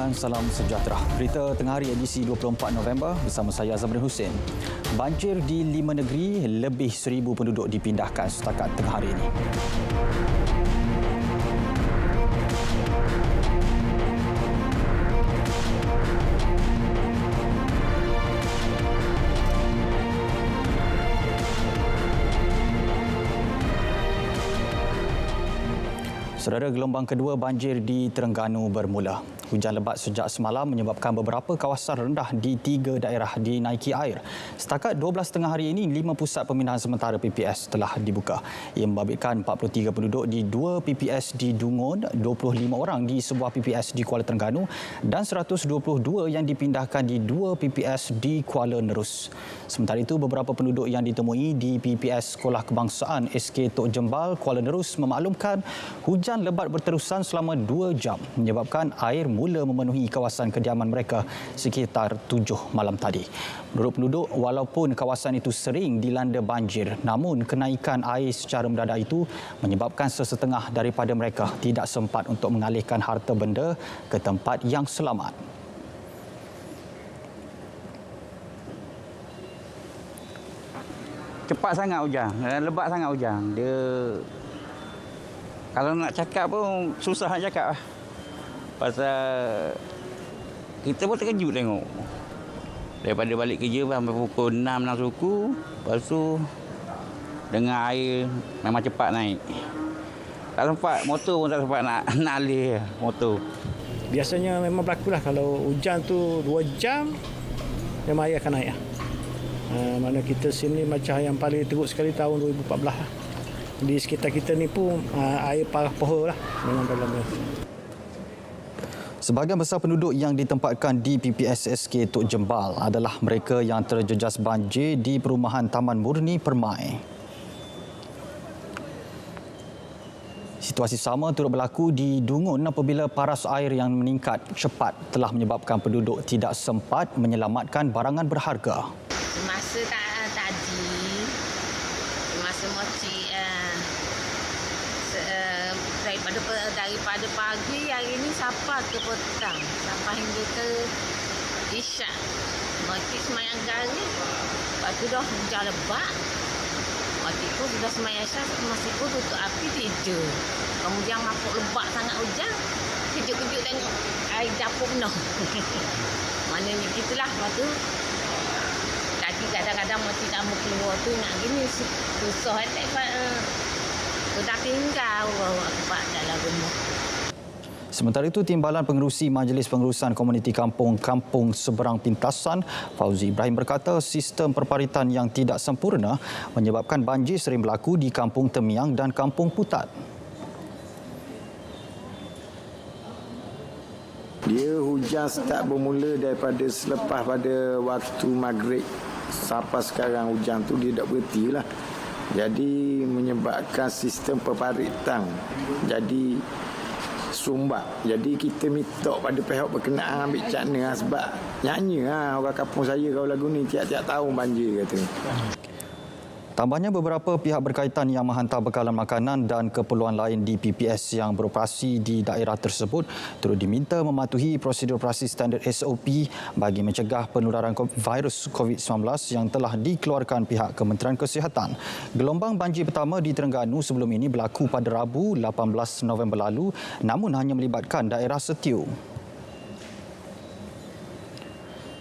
dan salam sejahtera. Berita tengah hari edisi 24 November bersama saya Zamrin Hussein. Banjir di 5 negeri, lebih 1,000 penduduk dipindahkan setakat tengah hari ini. Saudara, gelombang kedua banjir di Terengganu bermula. Hujan lebat sejak semalam menyebabkan beberapa kawasan rendah di 3 daerah dinaiki air. Setakat 12 tengah hari ini, 5 pusat pemindahan sementara PPS telah dibuka. Ia membabitkan 43 penduduk di 2 PPS di Dungun, 25 orang di sebuah PPS di Kuala Terengganu dan 122 yang dipindahkan di 2 PPS di Kuala Nerus. Sementara itu, beberapa penduduk yang ditemui di PPS Sekolah Kebangsaan SK Tok Jembal, Kuala Nerus memaklumkan hujan lebat berterusan selama 2 jam menyebabkan air mula memenuhi kawasan kediaman mereka sekitar 7 malam tadi. Menurut penduduk, walaupun kawasan itu sering dilanda banjir, namun kenaikan air secara mendadak itu menyebabkan sesetengah daripada mereka tidak sempat untuk mengalihkan harta benda ke tempat yang selamat. Cepat sangat hujan, lebat sangat hujan. Dia kalau nak cakap pun susah nak cakap lah. Pasal kita pun terkejut tengok. Daripada balik kerja sampai pukul 6 suku, lepas tu dengan air memang cepat naik. Tak sempat, motor pun tak sempat nak alih motor. Biasanya memang berlakulah kalau hujan tu 2 jam, memang air akan naik. Mana kita sini macam yang paling teruk sekali tahun 2014 lah. Di sekitar kita ni pun air parah poho lah memang dalam ni. Sebahagian besar penduduk yang ditempatkan di PPS SK Tok Jembal adalah mereka yang terjejas banjir di perumahan Taman Murni Permai. Situasi sama turut berlaku di Dungun apabila paras air yang meningkat cepat telah menyebabkan penduduk tidak sempat menyelamatkan barangan berharga. Semasa tadi, semasa moci daripada pagi hari ini sampai ke petang, sampai hingga ke isyak. Moci semayang garis, lepas tu dah hujan lebat. Waktu itu sudah semayang isyak, masih pun tutup api tidur. Kemudian mapuk lebat sangat hujan, kejut-kejut tengok air dapur penuh. Maknanya gitulah, lepas tu kadang-kadang mesti tak mau keluar tu nak gini susah tak tinggal tempat dalam rumah. Sementara itu, Timbalan Pengerusi Majlis Pengurusan Komuniti Kampung Seberang Pintasan, Fauzi Ibrahim berkata sistem perparitan yang tidak sempurna menyebabkan banjir sering berlaku di Kampung Temiang dan Kampung Putat. Dia hujan start bermula daripada selepas pada waktu maghrib sampai sekarang hujan tu dia tak berhenti lah. Jadi menyebabkan sistem perparitan jadi sumbat. Jadi kita minta pada pihak berkenaan ambil cakna sebab nyanyi orang kampung saya kalau lagu ni tiap-tiap tahun banjir kata. Tambahnya, beberapa pihak berkaitan yang menghantar bekalan makanan dan keperluan lain di PPS yang beroperasi di daerah tersebut turut diminta mematuhi prosedur operasi standard SOP bagi mencegah penularan virus COVID-19 yang telah dikeluarkan pihak Kementerian Kesihatan. Gelombang banjir pertama di Terengganu sebelum ini berlaku pada Rabu 18 November lalu, namun hanya melibatkan daerah Setiu.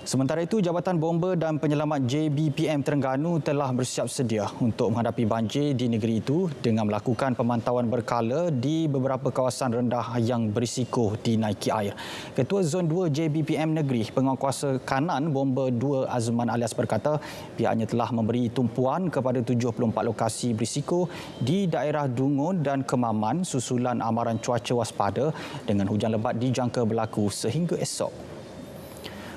Sementara itu, Jabatan Bomba dan Penyelamat JBPM Terengganu telah bersiap sedia untuk menghadapi banjir di negeri itu dengan melakukan pemantauan berkala di beberapa kawasan rendah yang berisiko dinaiki air. Ketua Zon 2 JBPM Negeri, Penguatkuasa Kanan Bomba 2 Azman Alias berkata pihaknya telah memberi tumpuan kepada 74 lokasi berisiko di daerah Dungun dan Kemaman susulan amaran cuaca waspada dengan hujan lebat dijangka berlaku sehingga esok.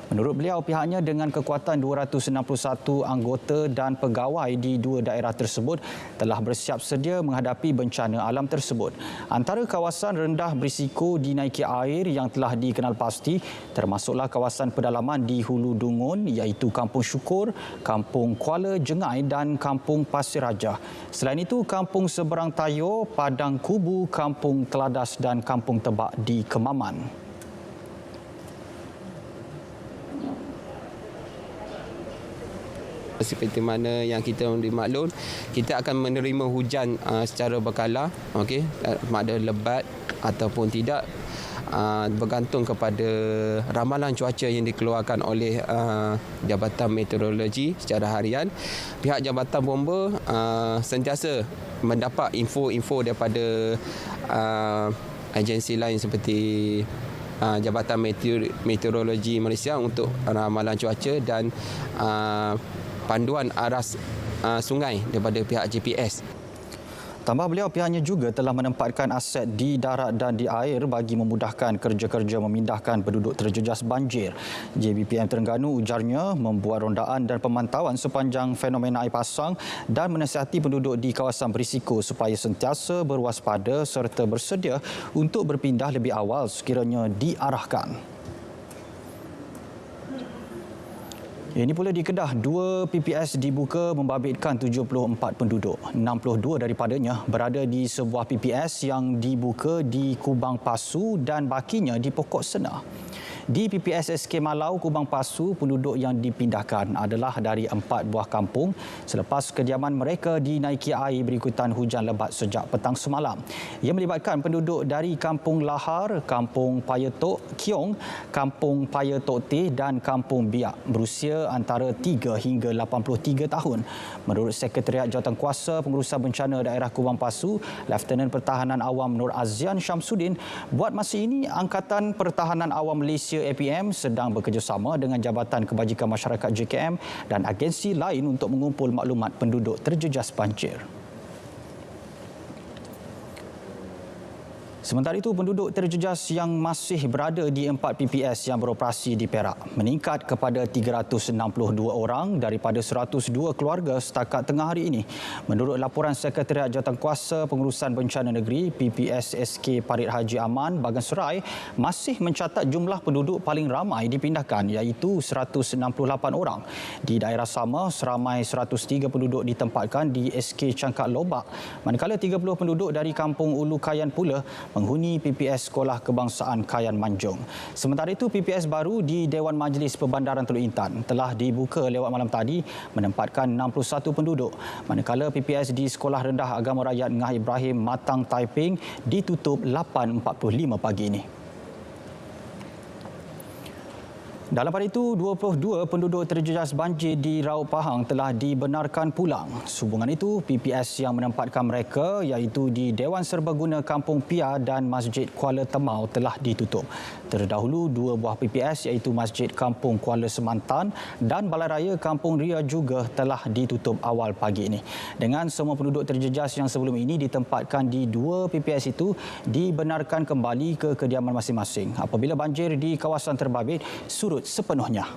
Menurut beliau, pihaknya dengan kekuatan 261 anggota dan pegawai di 2 daerah tersebut telah bersiap sedia menghadapi bencana alam tersebut. Antara kawasan rendah berisiko dinaiki air yang telah dikenal pasti termasuklah kawasan pedalaman di Hulu Dungun iaitu Kampung Syukur, Kampung Kuala Jengai dan Kampung Pasir Raja. Selain itu, Kampung Seberang Tayo, Padang Kubu, Kampung Keladas dan Kampung Tebak di Kemaman. seperti mana yang kita dimaklum, kita akan menerima hujan secara berkala, okey, sama ada lebat ataupun tidak, bergantung kepada ramalan cuaca yang dikeluarkan oleh Jabatan Meteorologi secara harian. Pihak Jabatan Bomba sentiasa mendapat info-info daripada agensi lain seperti Jabatan Meteorologi Malaysia untuk ramalan cuaca dan panduan aras sungai daripada pihak GPS. Tambah beliau, pihaknya juga telah menempatkan aset di darat dan di air bagi memudahkan kerja-kerja memindahkan penduduk terjejas banjir. JBPM Terengganu ujarnya membuat rondaan dan pemantauan sepanjang fenomena air pasang dan menasihati penduduk di kawasan berisiko supaya sentiasa berwaspada serta bersedia untuk berpindah lebih awal sekiranya diarahkan. Ini pula di Kedah, 2 PPS dibuka membabitkan 74 penduduk. 62 daripadanya berada di sebuah PPS yang dibuka di Kubang Pasu dan bakinya di Pokok Sena. Di PPS SK Malau, Kubang Pasu, penduduk yang dipindahkan adalah dari 4 buah kampung selepas kediaman mereka dinaiki air berikutan hujan lebat sejak petang semalam. Ia melibatkan penduduk dari Kampung Lahar, Kampung Payetok Kiong, Kampung Payetok Teh dan Kampung Biak berusia antara 3 hingga 83 tahun. Menurut Sekretariat Jawatankuasa Pengurusan Bencana Daerah Kubang Pasu, Lieutenant Pertahanan Awam Nur Azian Syamsuddin, buat masa ini Angkatan Pertahanan Awam Malaysia APM sedang bekerjasama dengan Jabatan Kebajikan Masyarakat JKM dan agensi lain untuk mengumpul maklumat penduduk terjejas banjir. Sementara itu, penduduk terjejas yang masih berada di 4 PPS yang beroperasi di Perak meningkat kepada 362 orang daripada 102 keluarga setakat tengah hari ini. Menurut laporan Sekretariat Jawatankuasa Pengurusan Bencana Negeri, PPS SK Parit Haji Aman, Bagan Serai masih mencatat jumlah penduduk paling ramai dipindahkan iaitu 168 orang. Di daerah sama, seramai 103 penduduk ditempatkan di SK Cangkak Lobak, manakala 30 penduduk dari Kampung Ulu Kayan pula menghuni PPS Sekolah Kebangsaan Kayan Manjung. Sementara itu, PPS baru di Dewan Majlis Perbandaran Teluk Intan telah dibuka lewat malam tadi menempatkan 61 penduduk. Manakala PPS di Sekolah Rendah Agama Rakyat Ngah Ibrahim Matang Taiping ditutup 8.45 pagi ini. Dalam pada itu, 22 penduduk terjejas banjir di Raub Pahang telah dibenarkan pulang. Sehubungan itu, PPS yang menempatkan mereka iaitu di Dewan Serbaguna Kampung Pia dan Masjid Kuala Temau telah ditutup. Terdahulu, 2 buah PPS iaitu Masjid Kampung Kuala Semantan dan Balai Raya Kampung Ria juga telah ditutup awal pagi ini. Dengan semua penduduk terjejas yang sebelum ini ditempatkan di 2 PPS itu dibenarkan kembali ke kediaman masing-masing apabila banjir di kawasan terbabit surut sepenuhnya.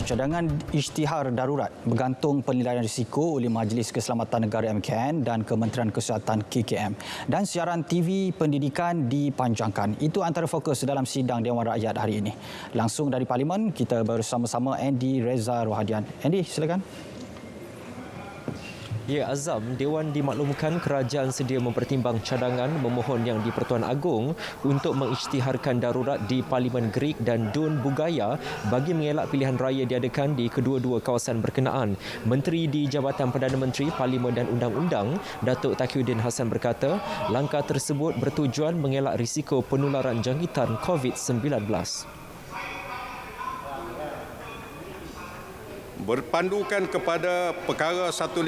Cadangan isytihar darurat bergantung penilaian risiko oleh Majlis Keselamatan Negara MKN dan Kementerian Kesihatan KKM. Dan siaran TV pendidikan dipanjangkan. Itu antara fokus dalam sidang Dewan Rakyat hari ini. Langsung dari Parlimen, kita bersama-sama Andy Reza Rohadian. Andy, silakan. Ya, Azam, Dewan dimaklumkan kerajaan sedia mempertimbang cadangan memohon yang di-Pertuan Agong untuk mengisytiharkan darurat di Parlimen Greek dan Dun Bugaya bagi mengelak pilihan raya diadakan di kedua-dua kawasan berkenaan. Menteri di Jabatan Perdana Menteri, Parlimen dan Undang-Undang, Datuk Taqiyuddin Hassan berkata, langkah tersebut bertujuan mengelak risiko penularan jangkitan COVID-19. Berpandukan kepada perkara 150,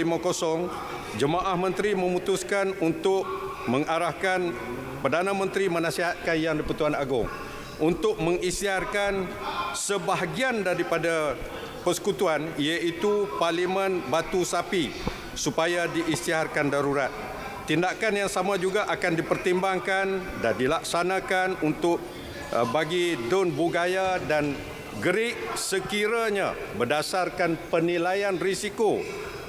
Jemaah Menteri memutuskan untuk mengarahkan Perdana Menteri menasihatkan Yang di-Pertuan Agong untuk mengisytiharkan sebahagian daripada persekutuan iaitu Parlimen Batu Sapi supaya diisytiharkan darurat. Tindakan yang sama juga akan dipertimbangkan dan dilaksanakan untuk bagi Dun Bugaya dan Gerik sekiranya berdasarkan penilaian risiko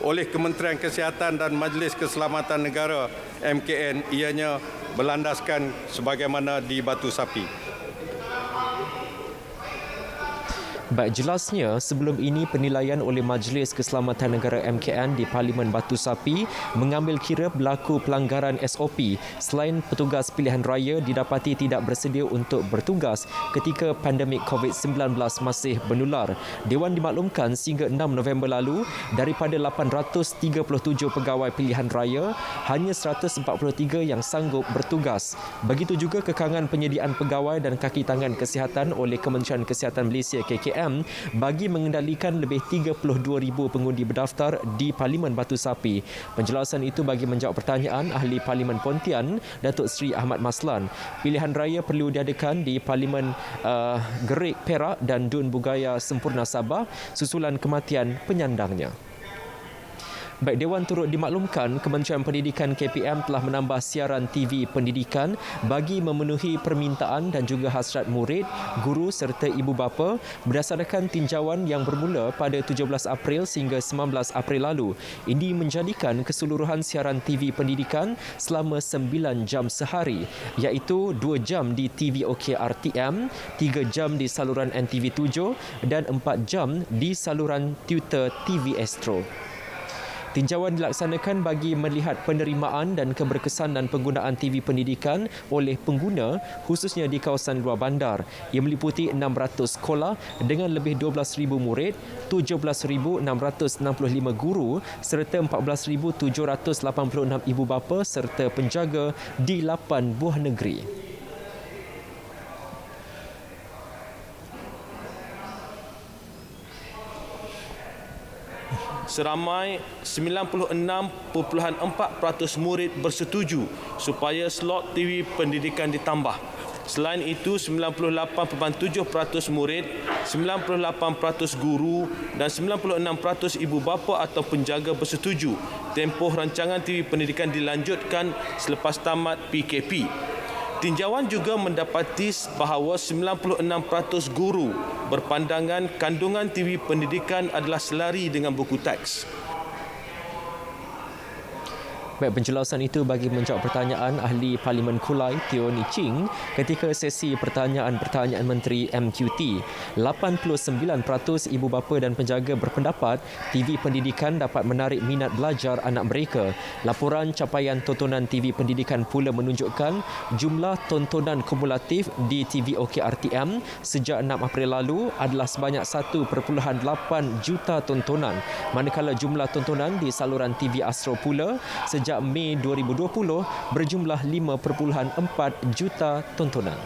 oleh Kementerian Kesihatan dan Majlis Keselamatan Negara MKN, ianya berlandaskan sebagaimana di Batu Sapi. Baik, jelasnya sebelum ini penilaian oleh Majlis Keselamatan Negara MKN di Parlimen Batu Sapi mengambil kira berlaku pelanggaran SOP selain petugas pilihan raya didapati tidak bersedia untuk bertugas ketika pandemik COVID-19 masih menular. Dewan dimaklumkan sehingga 6 November lalu daripada 837 pegawai pilihan raya hanya 143 yang sanggup bertugas. Begitu juga kekangan penyediaan pegawai dan kaki tangan kesihatan oleh Kementerian Kesihatan Malaysia KKM bagi mengendalikan lebih 32,000 pengundi berdaftar di Parlimen Batu Sapi. Penjelasan itu bagi menjawab pertanyaan Ahli Parlimen Pontian, Datuk Seri Ahmad Maslan. Pilihan raya perlu diadakan di Parlimen Gerik Perak dan Dun Bugaya Sempurna Sabah susulan kematian penyandangnya. Baik, Dewan turut dimaklumkan Kementerian Pendidikan KPM telah menambah siaran TV pendidikan bagi memenuhi permintaan dan juga hasrat murid, guru serta ibu bapa berdasarkan tinjauan yang bermula pada 17 April sehingga 19 April lalu. Ini menjadikan keseluruhan siaran TV pendidikan selama 9 jam sehari, iaitu 2 jam di TV OK RTM, 3 jam di saluran NTV 7 dan 4 jam di saluran Tutor TV Astro. Tinjauan dilaksanakan bagi melihat penerimaan dan keberkesanan penggunaan TV pendidikan oleh pengguna khususnya di kawasan luar bandar. Ia meliputi 600 sekolah dengan lebih 12,000 murid, 17,665 guru serta 14,786 ibu bapa serta penjaga di 8 buah negeri. Seramai 96.4% murid bersetuju supaya slot TV pendidikan ditambah. Selain itu, 98.7% murid, 98% guru dan 96% ibu bapa atau penjaga bersetuju tempoh rancangan TV pendidikan dilanjutkan selepas tamat PKP. Tinjauan juga mendapati bahawa 96% guru berpandangan kandungan TV pendidikan adalah selari dengan buku teks. Baik, penjelasan itu bagi menjawab pertanyaan Ahli Parlimen Kulai Teo Ni Ching ketika sesi pertanyaan-pertanyaan Menteri MQT. 89% ibu bapa dan penjaga berpendapat TV pendidikan dapat menarik minat belajar anak mereka. Laporan capaian tontonan TV pendidikan pula menunjukkan jumlah tontonan kumulatif di TV OK RTM sejak 6 April lalu adalah sebanyak 1.8 juta tontonan, manakala jumlah tontonan di saluran TV Astro pula sejak Mei 2020 berjumlah 5.4 juta tontonan.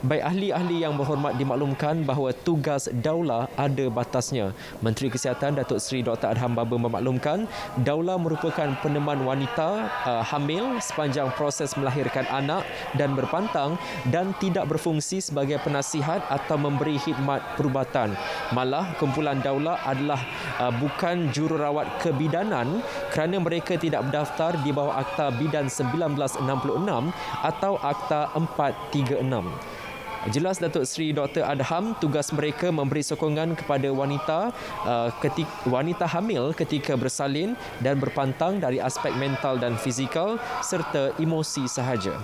Baik, ahli-ahli yang berhormat dimaklumkan bahawa tugas daulah ada batasnya. Menteri Kesihatan Datuk Seri Dr. Adham Baba memaklumkan daulah merupakan peneman wanita hamil sepanjang proses melahirkan anak dan berpantang dan tidak berfungsi sebagai penasihat atau memberi khidmat perubatan. Malah, kumpulan daulah adalah bukan jururawat kebidanan kerana mereka tidak berdaftar di bawah Akta Bidan 1966 atau Akta 436. Jelas Datuk Seri Dr. Adham, tugas mereka memberi sokongan kepada wanita hamil ketika bersalin dan berpantang dari aspek mental dan fizikal serta emosi sahaja.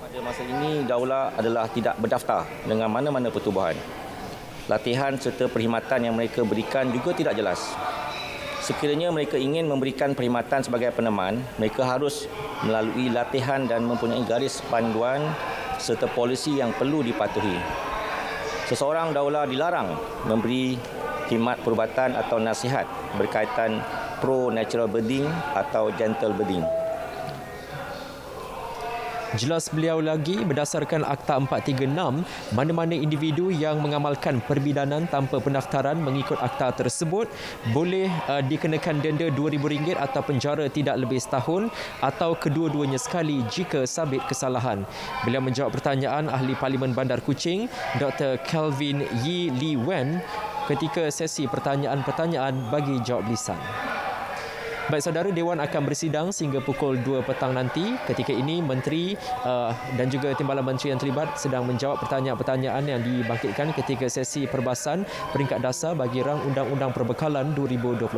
Pada masa ini, daulah adalah tidak berdaftar dengan mana-mana pertubuhan. Latihan serta perkhidmatan yang mereka berikan juga tidak jelas. Sekiranya mereka ingin memberikan perkhidmatan sebagai peneman, mereka harus melalui latihan dan mempunyai garis panduan serta polisi yang perlu dipatuhi. Seseorang daulah dilarang memberi khidmat perubatan atau nasihat berkaitan pro-natural birthing atau gentle birthing. Jelas beliau lagi, berdasarkan Akta 436, mana-mana individu yang mengamalkan perbidanan tanpa pendaftaran mengikut akta tersebut boleh dikenakan denda RM2,000 atau penjara tidak lebih setahun atau kedua-duanya sekali jika sabit kesalahan. Beliau menjawab pertanyaan Ahli Parlimen Bandar Kuching, Dr. Kelvin Yi Lee Wen, ketika sesi pertanyaan-pertanyaan bagi jawab lisan. Baik saudara, Dewan akan bersidang sehingga pukul 2 petang nanti. Ketika ini Menteri dan juga Timbalan Menteri yang terlibat sedang menjawab pertanyaan-pertanyaan yang dibangkitkan ketika sesi perbahasan peringkat dasar bagi rang Undang-Undang Perbekalan 2021.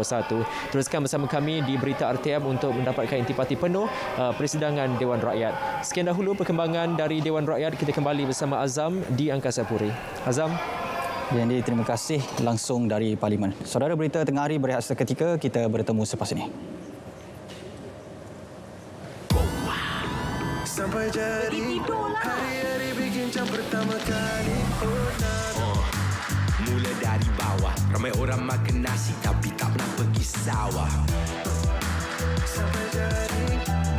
Teruskan bersama kami di Berita RTM untuk mendapatkan intipati penuh persidangan Dewan Rakyat. Sekian dahulu perkembangan dari Dewan Rakyat. Kita kembali bersama Azam di Angkasa Puri. Azam. Jadi terima kasih langsung dari Parlimen. Saudara, berita tengah hari berehat seketika. Kita bertemu selepas ini. Sampai jadi hari-hari bikin jam pertama kali. Mula dari bawah, ramai orang makan nasi tapi tak pernah pergi sawah. Sampai jadi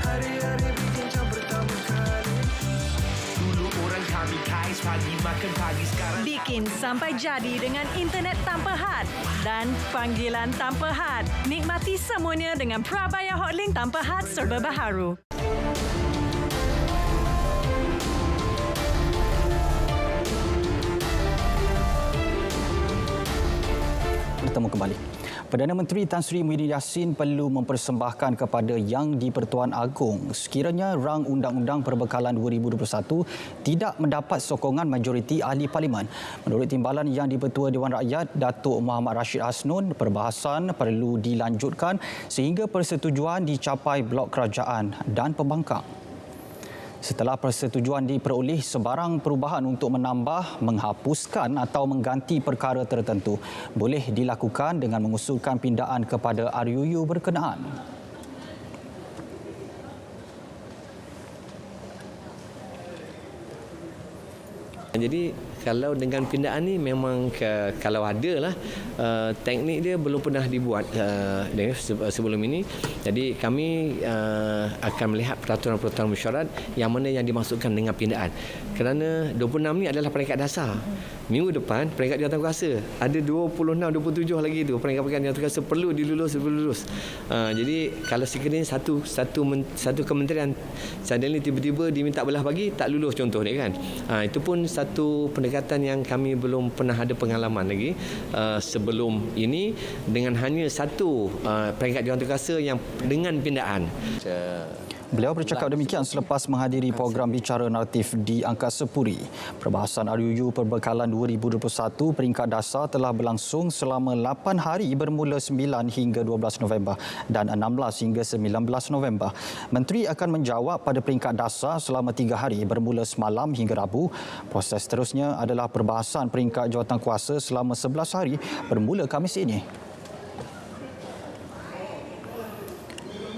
hari-hari bikin jam pertama kali. Dulu orang kami kais pagi makan pagi, sekarang bikin sampai jadi dengan internet tanpa had dan panggilan tanpa had. Nikmati semuanya dengan Prabaya Hotlink tanpa had serba baharu. Bertemu kembali. Perdana Menteri Tan Sri Muhyiddin Yassin perlu mempersembahkan kepada Yang di-Pertuan Agong sekiranya rang Undang-Undang Perbekalan 2021 tidak mendapat sokongan majoriti ahli parlimen. Menurut Timbalan Yang di-Pertua Dewan Rakyat, Datuk Muhammad Rashid Hasnun, perbahasan perlu dilanjutkan sehingga persetujuan dicapai blok kerajaan dan pembangkang. Setelah persetujuan diperoleh, sebarang perubahan untuk menambah, menghapuskan atau mengganti perkara tertentu boleh dilakukan dengan mengusulkan pindaan kepada RUU berkenaan. Jadi kalau dengan pindaan ni memang kalau ada lah teknik dia belum pernah dibuat sebelum ini. Jadi kami akan melihat peraturan-peraturan mesyuarat yang mana yang dimaksudkan dengan pindaan. Kerana 26 ni adalah peringkat dasar. Minggu depan peringkat jawatankuasa ada 26, 27 lagi tu peringkat-peringkat jawatankuasa perlu dilulus. Jadi kalau sekiranya satu kementerian suddenly tiba-tiba diminta belah bagi tak lulus contoh ni kan. Itu pun satu pendekatan yang kami belum pernah ada pengalaman lagi sebelum ini dengan hanya satu peringkat jawatankuasa yang dengan pindaan. Beliau bercakap demikian selepas menghadiri program bicara naratif di Angkasa Puri. Perbahasan RUU Perbekalan 2021 peringkat dasar telah berlangsung selama 8 hari bermula 9 hingga 12 November dan 16 hingga 19 November. Menteri akan menjawab pada peringkat dasar selama 3 hari bermula semalam hingga Rabu. Proses seterusnya adalah perbahasan peringkat jawatankuasa selama 11 hari bermula Khamis ini.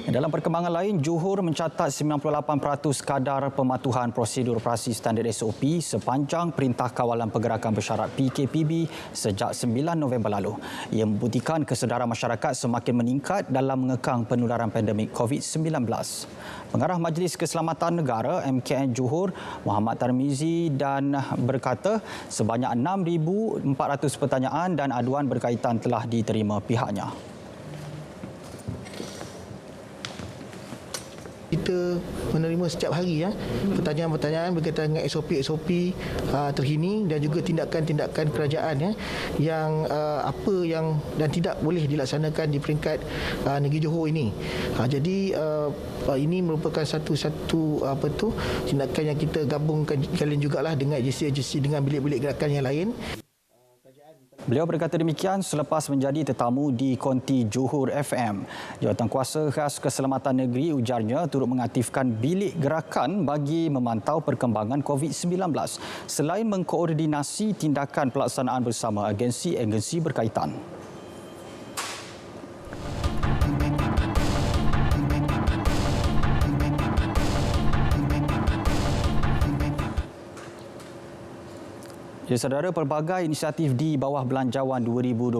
Dalam perkembangan lain, Johor mencatat 98% kadar pematuhan prosedur operasi standard SOP sepanjang Perintah Kawalan Pergerakan Bersyarat PKPB sejak 9 November lalu. Ia membuktikan kesedaran masyarakat semakin meningkat dalam mengekang penularan pandemik COVID-19. Pengarah Majlis Keselamatan Negara MKN Johor, Muhammad Tarmizi dan berkata sebanyak 6,400 pertanyaan dan aduan berkaitan telah diterima pihaknya. Kita menerima setiap hari pertanyaan-pertanyaan berkaitan dengan SOP terkini dan juga tindakan-tindakan kerajaan yang apa yang dan tidak boleh dilaksanakan di peringkat negeri Johor ini. Jadi ini merupakan satu tindakan yang kita gabungkan kalian jugalah dengan agensi-agensi dengan bilik-bilik gerakan yang lain. Beliau berkata demikian selepas menjadi tetamu di Konti Johor FM. Jawatankuasa Khas Keselamatan Negeri ujarnya turut mengaktifkan bilik gerakan bagi memantau perkembangan COVID-19 selain mengkoordinasi tindakan pelaksanaan bersama agensi-agensi berkaitan. Ya, saudara, pelbagai inisiatif di bawah Belanjawan 2021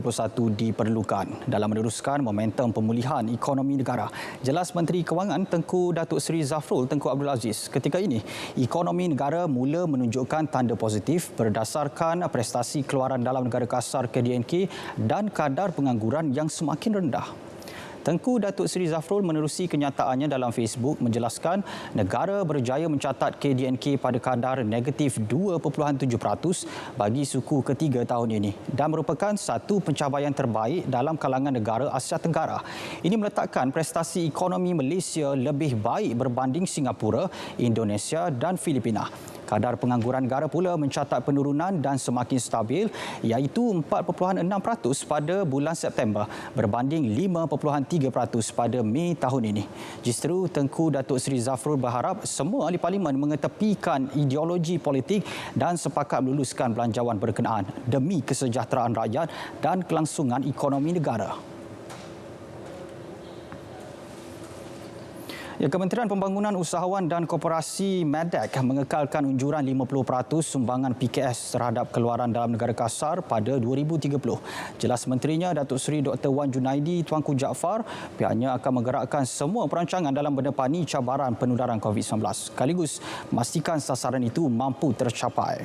diperlukan dalam meneruskan momentum pemulihan ekonomi negara. Jelas Menteri Kewangan Tengku Datuk Seri Zafrul Tengku Abdul Aziz, ketika ini ekonomi negara mula menunjukkan tanda positif berdasarkan prestasi keluaran dalam negara kasar KDNK dan kadar pengangguran yang semakin rendah. Tengku Datuk Seri Zafrul menerusi kenyataannya dalam Facebook menjelaskan negara berjaya mencatat KDNK pada kadar negatif 2.7% bagi suku ketiga tahun ini dan merupakan satu pencapaian terbaik dalam kalangan negara Asia Tenggara. Ini meletakkan prestasi ekonomi Malaysia lebih baik berbanding Singapura, Indonesia dan Filipina. Kadar pengangguran negara pula mencatat penurunan dan semakin stabil iaitu 4.6% pada bulan September berbanding 5.3% pada Mei tahun ini. Justru Tengku Datuk Seri Zafrul berharap semua ahli parlimen mengetepikan ideologi politik dan sepakat meluluskan belanjawan berkenaan demi kesejahteraan rakyat dan kelangsungan ekonomi negara. Ya, Kementerian Pembangunan Usahawan dan Koperasi MEDEC mengekalkan unjuran 50% sumbangan PKS terhadap keluaran dalam negara kasar pada 2030. Jelas Menterinya Datuk Seri Dr. Wan Junaidi Tuanku Jaafar, pihaknya akan menggerakkan semua perancangan dalam menepani cabaran penularan COVID-19 sekaligus memastikan sasaran itu mampu tercapai.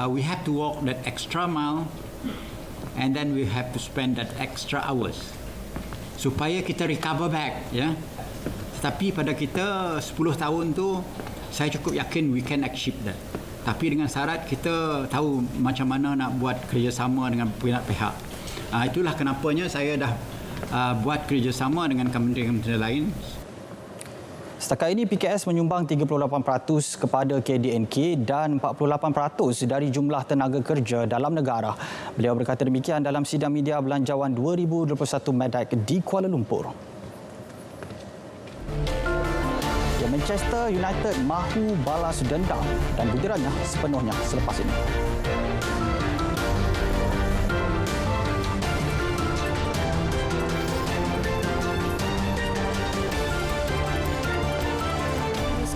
We have to walk that extra mile and then we have to spend that extra hours supaya kita recover back, ya. Tapi pada kita 10 tahun tu saya cukup yakin we can achieve that. Tapi dengan syarat kita tahu macam mana nak buat kerjasama dengan pihak-pihak. Itulah kenapanya saya dah buat kerjasama dengan kementerian-kementerian lain. Setakat ini PKS menyumbang 38% kepada KDNK dan 48% dari jumlah tenaga kerja dalam negara. Beliau berkata demikian dalam sidang media Belanjawan 2021 MEDEC di Kuala Lumpur. Manchester United mahu balas dendam dan gilirannya sepenuhnya selepas ini.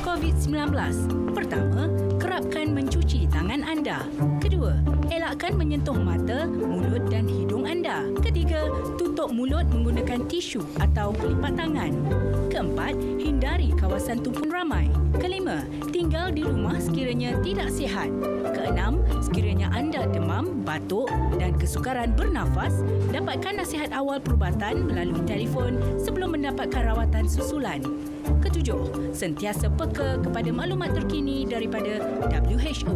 COVID-19. Pertama, kerapkan mencuci tangan anda. Kedua, elakkan menyentuh mata, mulut dan hidung anda. Ketiga, tutup mulut menggunakan tisu atau pelipat tangan. Keempat, hindari kawasan tumpuan ramai. Kelima, tinggal di rumah sekiranya tidak sihat. Keenam, sekiranya anda demam, batuk dan kesukaran bernafas, dapatkan nasihat awal perubatan melalui telefon sebelum mendapatkan rawatan susulan. Ketujuh, sentiasa peka kepada maklumat terkini daripada WHO.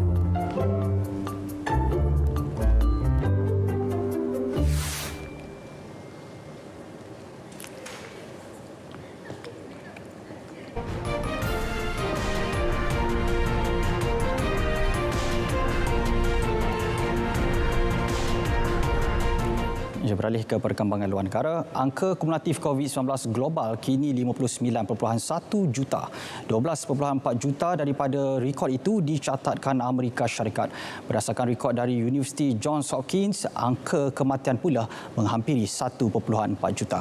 Beralih ke perkembangan luar negara, angka kumulatif COVID-19 global kini 59.1 juta. 12.4 juta daripada rekod itu dicatatkan Amerika Syarikat. Berdasarkan rekod dari Universiti Johns Hopkins, angka kematian pula menghampiri 1.4 juta.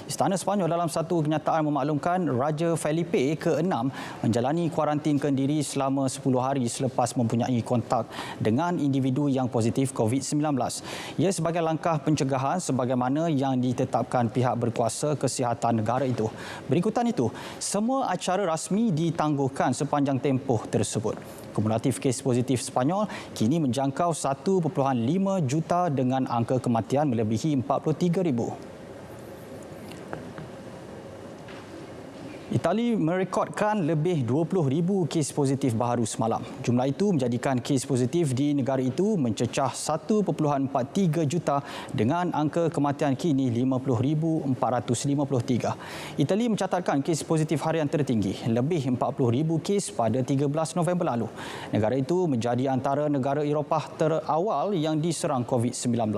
Istana Sepanyol dalam satu kenyataan memaklumkan Raja Felipe ke-6 menjalani kuarantin kendiri selama 10 hari selepas mempunyai kontak dengan individu yang positif COVID-19. Ia sebagai langkah pencegahan sebagaimana yang ditetapkan pihak berkuasa kesihatan negara itu. Berikutan itu, semua acara rasmi ditangguhkan sepanjang tempoh tersebut. Kumulatif kes positif Sepanyol kini menjangkau 1.5 juta dengan angka kematian melebihi 43,000. Itali merekodkan lebih 20,000 kes positif baharu semalam. Jumlah itu menjadikan kes positif di negara itu mencecah 1.43 juta dengan angka kematian kini 50,453. Itali mencatatkan kes positif harian tertinggi, lebih 40,000 kes pada 13 November lalu. Negara itu menjadi antara negara Eropah terawal yang diserang COVID-19.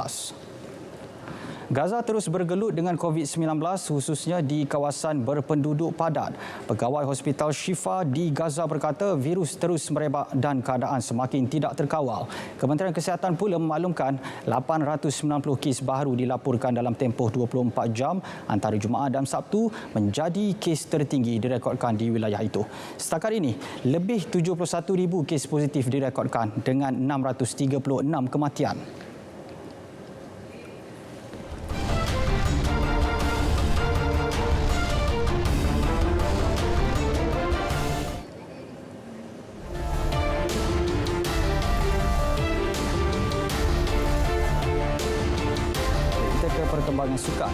Gaza terus bergelut dengan COVID-19 khususnya di kawasan berpenduduk padat. Pegawai Hospital Shifa di Gaza berkata virus terus merebak dan keadaan semakin tidak terkawal. Kementerian Kesihatan pula memaklumkan 890 kes baru dilaporkan dalam tempoh 24 jam antara Jumaat dan Sabtu menjadi kes tertinggi direkodkan di wilayah itu. Setakat ini, lebih 71,000 kes positif direkodkan dengan 636 kematian. Perkembangan sukan.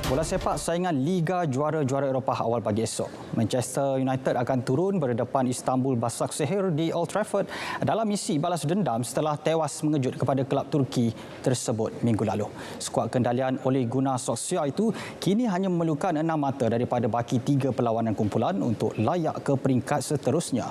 Bola sepak saingan Liga Juara-Juara Eropah awal pagi esok. Manchester United akan turun berdepan Istanbul Başakşehir di Old Trafford dalam misi balas dendam setelah tewas mengejut kepada kelab Turki tersebut minggu lalu. Skuad kendalian Ole Gunnar Solskjaer itu kini hanya memerlukan 6 mata daripada baki 3 perlawanan kumpulan untuk layak ke peringkat seterusnya.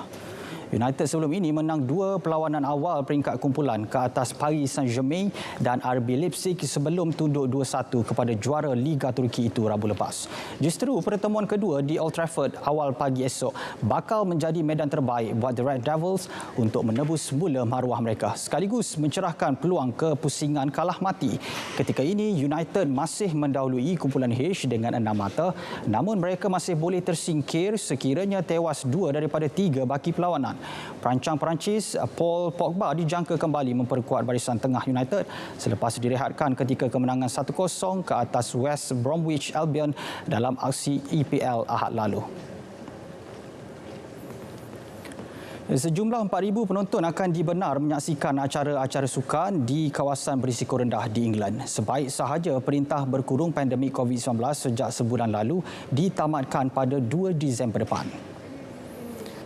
United sebelum ini menang 2 perlawanan awal peringkat kumpulan ke atas Paris Saint-Germain dan RB Leipzig sebelum tunduk 2-1 kepada juara Liga Turki itu Rabu lepas. Justru pertemuan kedua di Old Trafford awal pagi esok bakal menjadi medan terbaik buat The Red Devils untuk menebus semula maruah mereka sekaligus mencerahkan peluang kepusingan kalah mati. Ketika ini United masih mendahului kumpulan H dengan 6 mata, namun mereka masih boleh tersingkir sekiranya tewas 2 daripada 3 baki perlawanan. Perancang Perancis Paul Pogba dijangka kembali memperkuat barisan tengah United selepas direhatkan ketika kemenangan 1-0 ke atas West Bromwich Albion dalam aksi EPL Ahad lalu. Sejumlah 4,000 penonton akan dibenar menyaksikan acara-acara sukan di kawasan berisiko rendah di England. Sebaik sahaja perintah berkurung pandemik COVID-19 sejak sebulan lalu ditamatkan pada 2 Disember depan.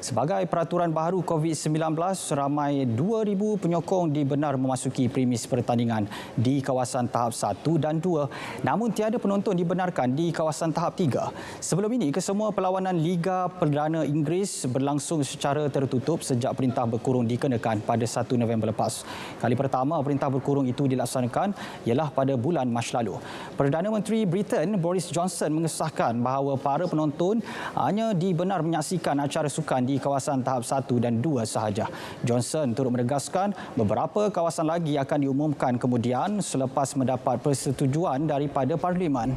Sebagai peraturan baharu COVID-19, ramai 2,000 penyokong dibenar memasuki premis pertandingan di kawasan tahap 1 dan 2, namun tiada penonton dibenarkan di kawasan tahap 3. Sebelum ini, kesemua perlawanan Liga Perdana Inggeris berlangsung secara tertutup sejak perintah berkurung dikenakan pada 1 November lepas. Kali pertama perintah berkurung itu dilaksanakan ialah pada bulan Mac lalu. Perdana Menteri Britain Boris Johnson mengesahkan bahawa para penonton hanya dibenar menyaksikan acara sukan di kawasan tahap 1 dan 2 sahaja. Johnson turut menegaskan beberapa kawasan lagi akan diumumkan kemudian selepas mendapat persetujuan daripada Parlimen.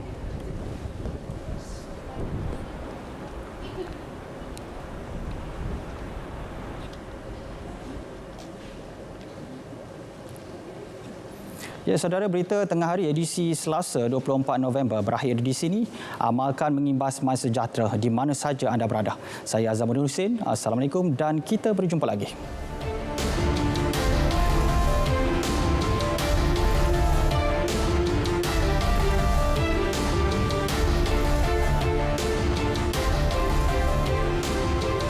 Ya, saudara, berita tengah hari edisi Selasa 24 November berakhir di sini. Amalkan mengimbas My Sejahtera di mana sahaja anda berada. Saya Azamuddin Hussein. Assalamualaikum dan kita berjumpa lagi.